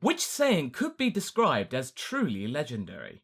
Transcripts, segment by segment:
Which Saiyan could be described as truly legendary?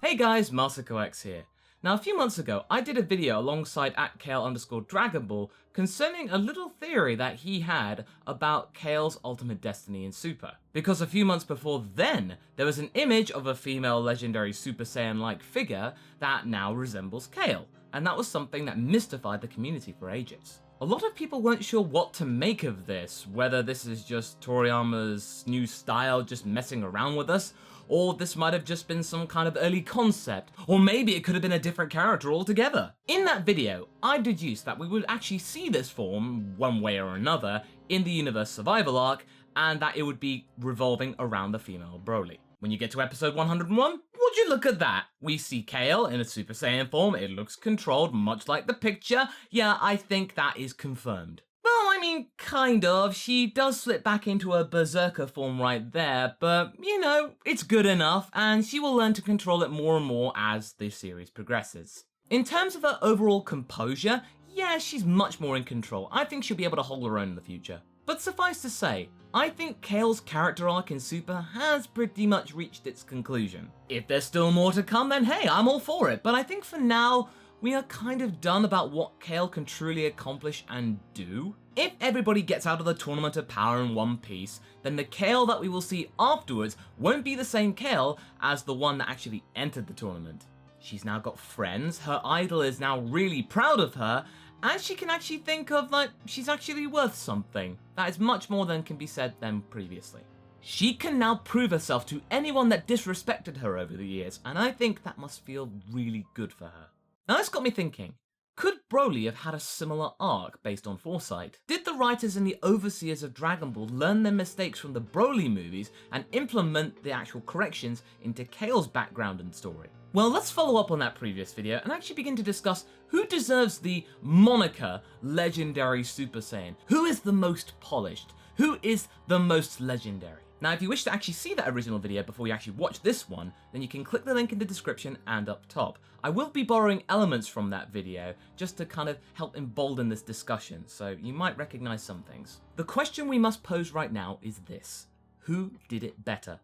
Hey guys, MasakoX here. Now a few months ago, I did a video alongside @Kale_Dragon Ball concerning a little theory that he had about Kale's ultimate destiny in Super. Because a few months before then, there was an image of a female legendary Super Saiyan-like figure that now resembles Kale, and that was something that mystified the community for ages. A lot of people weren't sure what to make of this, whether this is just Toriyama's new style just messing around with us, or this might have just been some kind of early concept, or maybe it could have been a different character altogether. In that video, I deduced that we would actually see this form, one way or another, in the Universe Survival arc, and that it would be revolving around the female Broli. When you get to episode 101, would you look at that? We see Kale in a Super Saiyan form, it looks controlled, much like the picture. Yeah, I think that is confirmed. Well, I mean, kind of. She does slip back into a berserker form right there, but, you know, it's good enough, and she will learn to control it more and more as the series progresses. In terms of her overall composure, yeah, she's much more in control. I think she'll be able to hold her own in the future. But suffice to say, I think Kale's character arc in Super has pretty much reached its conclusion. If there's still more to come, then hey, I'm all for it, but I think for now, we are kind of done about what Kale can truly accomplish and do. If everybody gets out of the Tournament of Power in one piece, then the Kale that we will see afterwards won't be the same Kale as the one that actually entered the tournament. She's now got friends, her idol is now really proud of her, and she can actually think of, like, she's actually worth something. That is much more than can be said than previously. She can now prove herself to anyone that disrespected her over the years, and I think that must feel really good for her. Now this got me thinking, could Broli have had a similar arc based on foresight? Did the writers and the overseers of Dragon Ball learn their mistakes from the Broly movies and implement the actual corrections into Kale's background and story? Well, let's follow up on that previous video and actually begin to discuss who deserves the moniker Legendary Super Saiyan. Who is the most polished? Who is the most legendary? Now, if you wish to actually see that original video before you actually watch this one, then you can click the link in the description and up top. I will be borrowing elements from that video just to kind of help embolden this discussion, so you might recognize some things. The question we must pose right now is this: who did it better?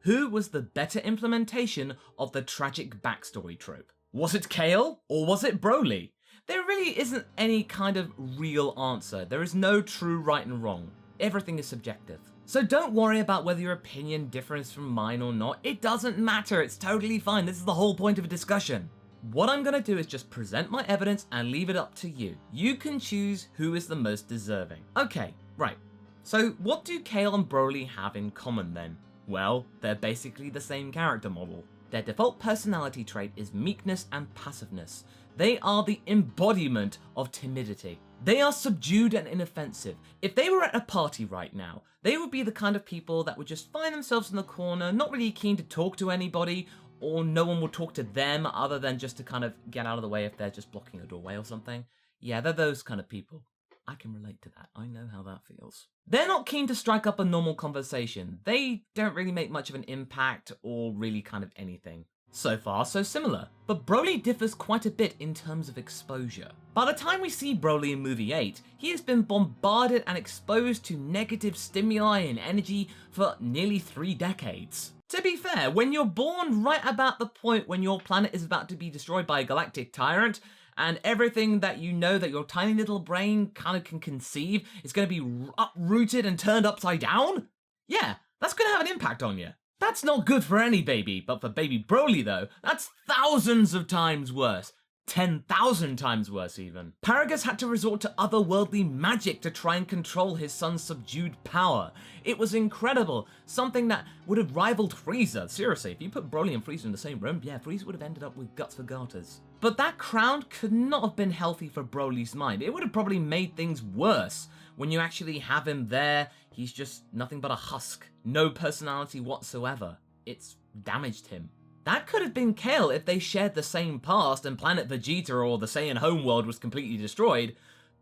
Who was the better implementation of the tragic backstory trope? Was it Kale or was it Broli? There really isn't any kind of real answer. There is no true right and wrong. Everything is subjective. So don't worry about whether your opinion differs from mine or not. It doesn't matter. It's totally fine. This is the whole point of a discussion. What I'm going to do is just present my evidence and leave it up to you. You can choose who is the most deserving. Okay, right. So what do Kale and Broli have in common then? Well, they're basically the same character model. Their default personality trait is meekness and passiveness. They are the embodiment of timidity. They are subdued and inoffensive. If they were at a party right now, they would be the kind of people that would just find themselves in the corner, not really keen to talk to anybody, or no one would talk to them other than just to kind of get out of the way if they're just blocking a doorway or something. Yeah, they're those kind of people. I can relate to that. I know how that feels. They're not keen to strike up a normal conversation. They don't really make much of an impact or really kind of anything. So far, so similar. But Broli differs quite a bit in terms of exposure. By the time we see Broli in movie 8, he has been bombarded and exposed to negative stimuli and energy for nearly 3 decades. To be fair, when you're born right about the point when your planet is about to be destroyed by a galactic tyrant, and everything that you know that your tiny little brain kind of can conceive is going to be uprooted and turned upside down? Yeah, that's going to have an impact on you. That's not good for any baby, but for baby Broli though, that's thousands of times worse. 10,000 times worse even. Paragus had to resort to otherworldly magic to try and control his son's subdued power. It was incredible, something that would have rivaled Frieza. Seriously, if you put Broly and Frieza in the same room, yeah, Frieza would have ended up with guts for garters. But that crown could not have been healthy for Broly's mind. It would have probably made things worse. When you actually have him there, he's just nothing but a husk. No personality whatsoever. It's damaged him. That could have been Kale if they shared the same past and Planet Vegeta or the Saiyan homeworld was completely destroyed,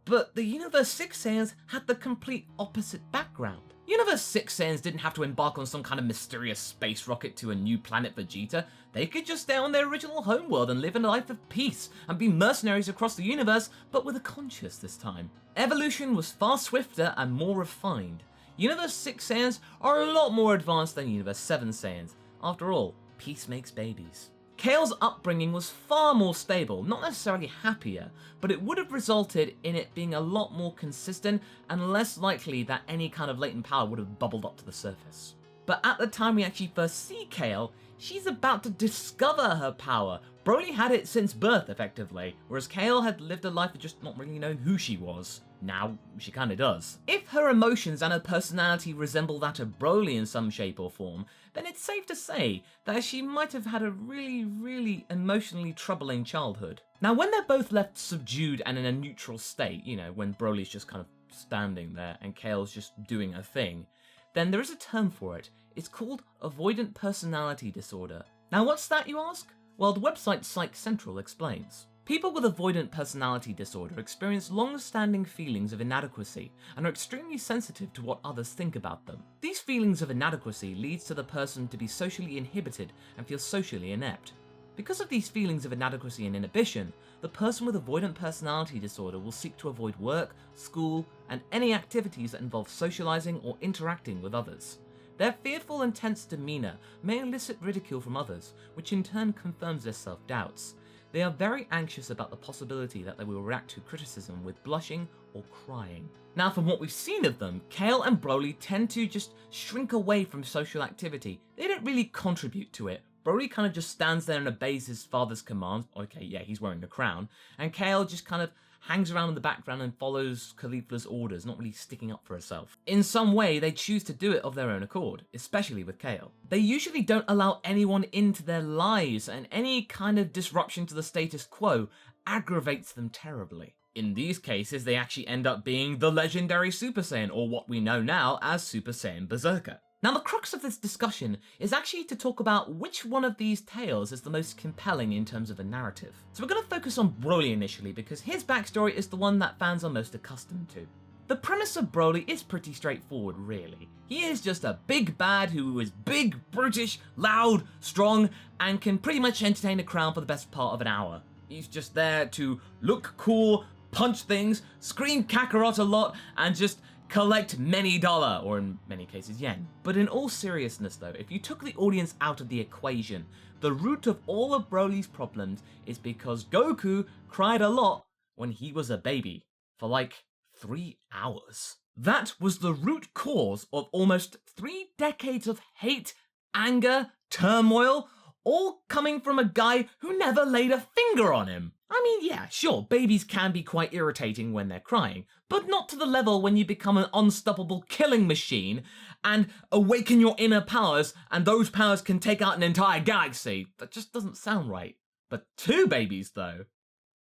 but the Universe 6 Saiyans had the complete opposite background. Universe 6 Saiyans didn't have to embark on some kind of mysterious space rocket to a new planet Vegeta. They could just stay on their original homeworld and live a life of peace and be mercenaries across the universe, but with a conscience this time. evolution was far swifter and more refined. Universe 6 Saiyans are a lot more advanced than Universe 7 Saiyans. After all, peace makes babies. Kale's upbringing was far more stable, not necessarily happier, but it would have resulted in it being a lot more consistent and less likely that any kind of latent power would have bubbled up to the surface. But at the time we actually first see Kale, she's about to discover her power. Broli had it since birth, effectively, whereas Kale had lived a life of just not really knowing who she was. Now, she kinda does. If her emotions and her personality resemble that of Broli in some shape or form, then it's safe to say that she might have had a really emotionally troubling childhood. Now, when they're both left subdued and in a neutral state, you know, when Broly's just kind of standing there and Kale's just doing her thing, then there is a term for it. It's called Avoidant Personality Disorder. Now, what's that, you ask? Well, the website Psych Central explains. People with avoidant personality disorder experience long-standing feelings of inadequacy and are extremely sensitive to what others think about them. These feelings of inadequacy leads to the person to be socially inhibited and feel socially inept. Because of these feelings of inadequacy and inhibition, the person with avoidant personality disorder will seek to avoid work, school, and any activities that involve socializing or interacting with others. Their fearful and tense demeanor may elicit ridicule from others, which in turn confirms their self-doubts. They are very anxious about the possibility that they will react to criticism with blushing or crying. Now, from what we've seen of them, Kale and Broli tend to just shrink away from social activity. They don't really contribute to it. Broli kind of just stands there and obeys his father's commands. Okay, yeah, he's wearing a crown. And Kale just kind of hangs around in the background and follows Khalifa's orders, not really sticking up for herself. In some way, they choose to do it of their own accord, especially with Kale. They usually don't allow anyone into their lives, and any kind of disruption to the status quo aggravates them terribly. In these cases, they actually end up being the Legendary Super Saiyan, or what we know now as Super Saiyan Berserker. Now, the crux of this discussion is actually to talk about which one of these tales is the most compelling in terms of a narrative. So we're going to focus on Broli initially because his backstory is the one that fans are most accustomed to. The premise of Broli is pretty straightforward, really. He is just a big bad who is big, brutish, loud, strong, and can pretty much entertain a crowd for the best part of an hour. He's just there to look cool, punch things, scream Kakarot a lot, and just collect many dollar, or in many cases yen. But in all seriousness though, if you took the audience out of the equation, the root of all of Broly's problems is because Goku cried a lot when he was a baby, for like 3 hours. That was the root cause of almost 3 decades of hate, anger, turmoil, all coming from a guy who never laid a finger on him. I mean, yeah, sure, babies can be quite irritating when they're crying, but not to the level when you become an unstoppable killing machine and awaken your inner powers, and those powers can take out an entire galaxy. That just doesn't sound right. But 2 babies, though?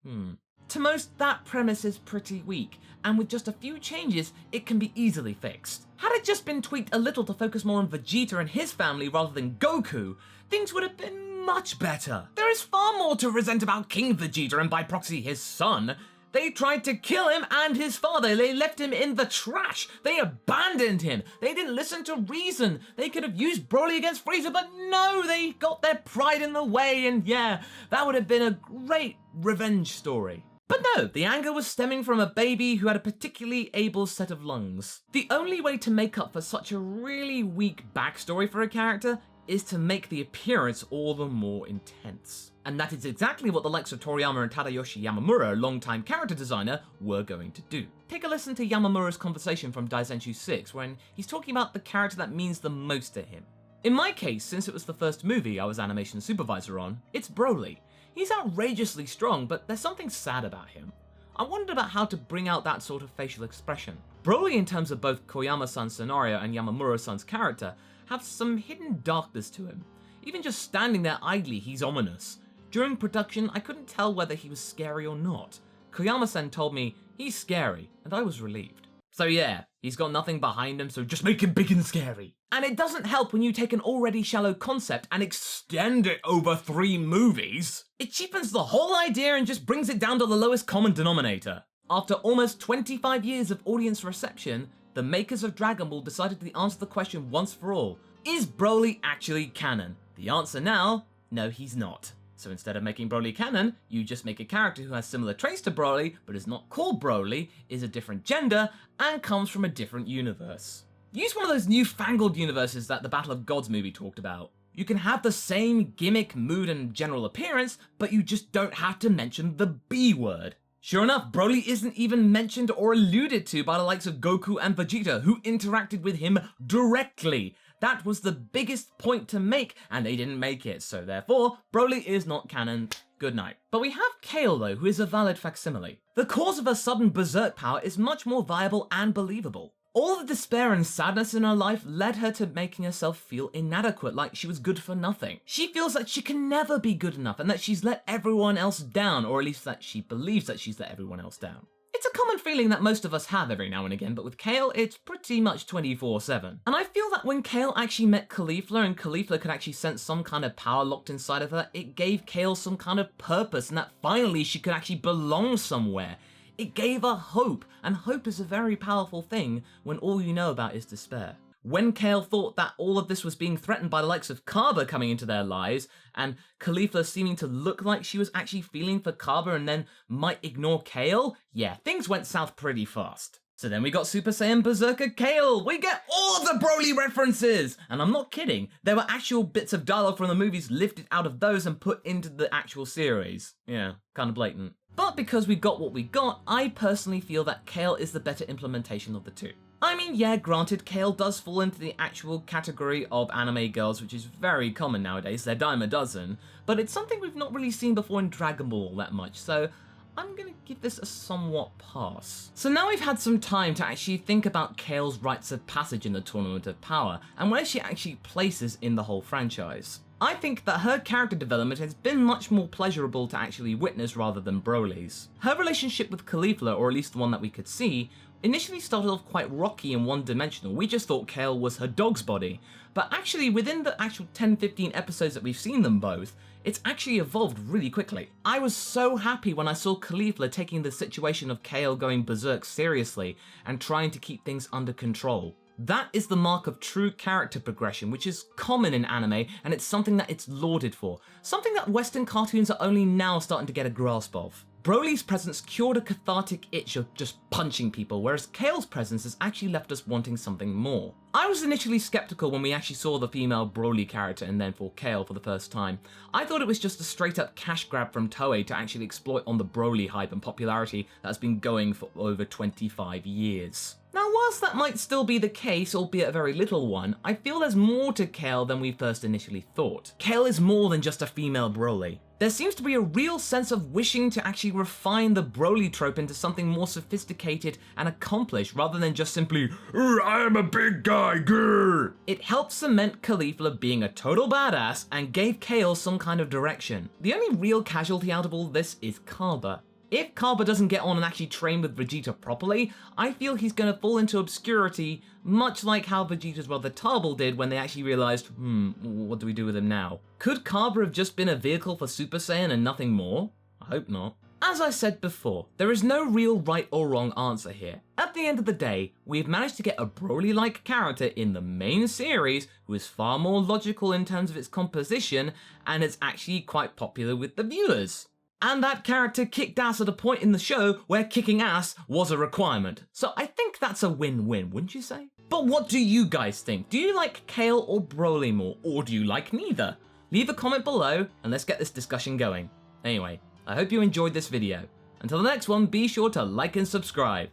To most, that premise is pretty weak, and with just a few changes, it can be easily fixed. Had it just been tweaked a little to focus more on Vegeta and his family rather than Goku, things would have been much better. There is far more to resent about King Vegeta and by proxy his son. They tried to kill him and his father. They left him in the trash. They abandoned him. They didn't listen to reason. They could have used Broly against Frieza, but no, they got their pride in the way, and yeah, that would have been a great revenge story. But no, the anger was stemming from a baby who had a particularly able set of lungs. The only way to make up for such a really weak backstory for a character is to make the appearance all the more intense. And that is exactly what the likes of Toriyama and Tadayoshi Yamamura, longtime character designer, were going to do. Take a listen to Yamamura's conversation from Daisenshu 6, when he's talking about the character that means the most to him. In my case, since it was the first movie I was animation supervisor on, it's Broli. He's outrageously strong, but there's something sad about him. I wondered about how to bring out that sort of facial expression. Broli, in terms of both Koyama-san's scenario and Yamamura-san's character, have some hidden darkness to him. Even just standing there idly, he's ominous. During production, I couldn't tell whether he was scary or not. Koyama-san told me, he's scary, and I was relieved. So yeah, he's got nothing behind him, so just make him big and scary. And it doesn't help when you take an already shallow concept and extend it over 3 movies. It cheapens the whole idea and just brings it down to the lowest common denominator. After almost 25 years of audience reception, the makers of Dragon Ball decided to answer the question once for all. Is Broly actually canon? The answer now, no he's not. So instead of making Broly canon, you just make a character who has similar traits to Broly, but is not called Broly, is a different gender, and comes from a different universe. Use one of those newfangled universes that the Battle of Gods movie talked about. You can have the same gimmick, mood, and general appearance, but you just don't have to mention the B word. Sure enough, Broly isn't even mentioned or alluded to by the likes of Goku and Vegeta, who interacted with him directly. That was the biggest point to make, and they didn't make it, so therefore, Broly is not canon. Good night. But we have Kale though, who is a valid facsimile. The cause of her sudden berserk power is much more viable and believable. All the despair and sadness in her life led her to making herself feel inadequate, like she was good for nothing. She feels that she can never be good enough and that she's let everyone else down, or at least that she believes that she's let everyone else down. It's a common feeling that most of us have every now and again, but with Kale, it's pretty much 24/7. And I feel that when Kale actually met Caulifla and Caulifla could actually sense some kind of power locked inside of her, it gave Kale some kind of purpose and that finally she could actually belong somewhere. It gave her hope, and hope is a very powerful thing when all you know about is despair. When Kale thought that all of this was being threatened by the likes of Kaba coming into their lives, and Caulifla seeming to look like she was actually feeling for Kaba and then might ignore Kale, yeah, things went south pretty fast. So then we got Super Saiyan Berserker Kale! We get all of the Broly references! And I'm not kidding, there were actual bits of dialogue from the movies lifted out of those and put into the actual series. Yeah, kinda blatant. But because we got what we got, I personally feel that Kale is the better implementation of the two. I mean, yeah, granted, Kale does fall into the actual category of anime girls, which is very common nowadays, they're dime a dozen, but it's something we've not really seen before in Dragon Ball that much, so I'm gonna give this a somewhat pass. So now we've had some time to actually think about Kale's rites of passage in the Tournament of Power, and where she actually places in the whole franchise. I think that her character development has been much more pleasurable to actually witness rather than Broly's. Her relationship with Caulifla, or at least the one that we could see, initially started off quite rocky and one-dimensional. We just thought Kale was her dog's body. But actually, within the actual 10-15 episodes that we've seen them both, it's actually evolved really quickly. I was so happy when I saw Caulifla taking the situation of Kale going berserk seriously and trying to keep things under control. That is the mark of true character progression, which is common in anime, and it's something that it's lauded for. Something that Western cartoons are only now starting to get a grasp of. Broly's presence cured a cathartic itch of just punching people, whereas Kale's presence has actually left us wanting something more. I was initially skeptical when we actually saw the female Broly character and then for Kale for the first time. I thought it was just a straight up cash grab from Toei to actually exploit on the Broly hype and popularity that's been going for over 25 years. Now, whilst that might still be the case, albeit a very little one, I feel there's more to Kale than we first initially thought. Kale is more than just a female Broly. There seems to be a real sense of wishing to actually refine the Broly trope into something more sophisticated and accomplished rather than just simply, I am a big guy, grr. It helped cement Caulifla being a total badass and gave Kale some kind of direction. The only real casualty out of all this is Kaba. If Kaba doesn't get on and actually train with Vegeta properly, I feel he's going to fall into obscurity, much like how Vegeta's brother Tarbell did when they actually realized, what do we do with him now? Could Kaba have just been a vehicle for Super Saiyan and nothing more? I hope not. As I said before, there is no real right or wrong answer here. At the end of the day, we've managed to get a Broly-like character in the main series who is far more logical in terms of its composition and is actually quite popular with the viewers. And that character kicked ass at a point in the show where kicking ass was a requirement. So I think that's a win-win, wouldn't you say? But what do you guys think? Do you like Kale or Broly more, or do you like neither? Leave a comment below and let's get this discussion going. Anyway, I hope you enjoyed this video. Until the next one, be sure to like and subscribe.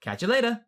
Catch you later!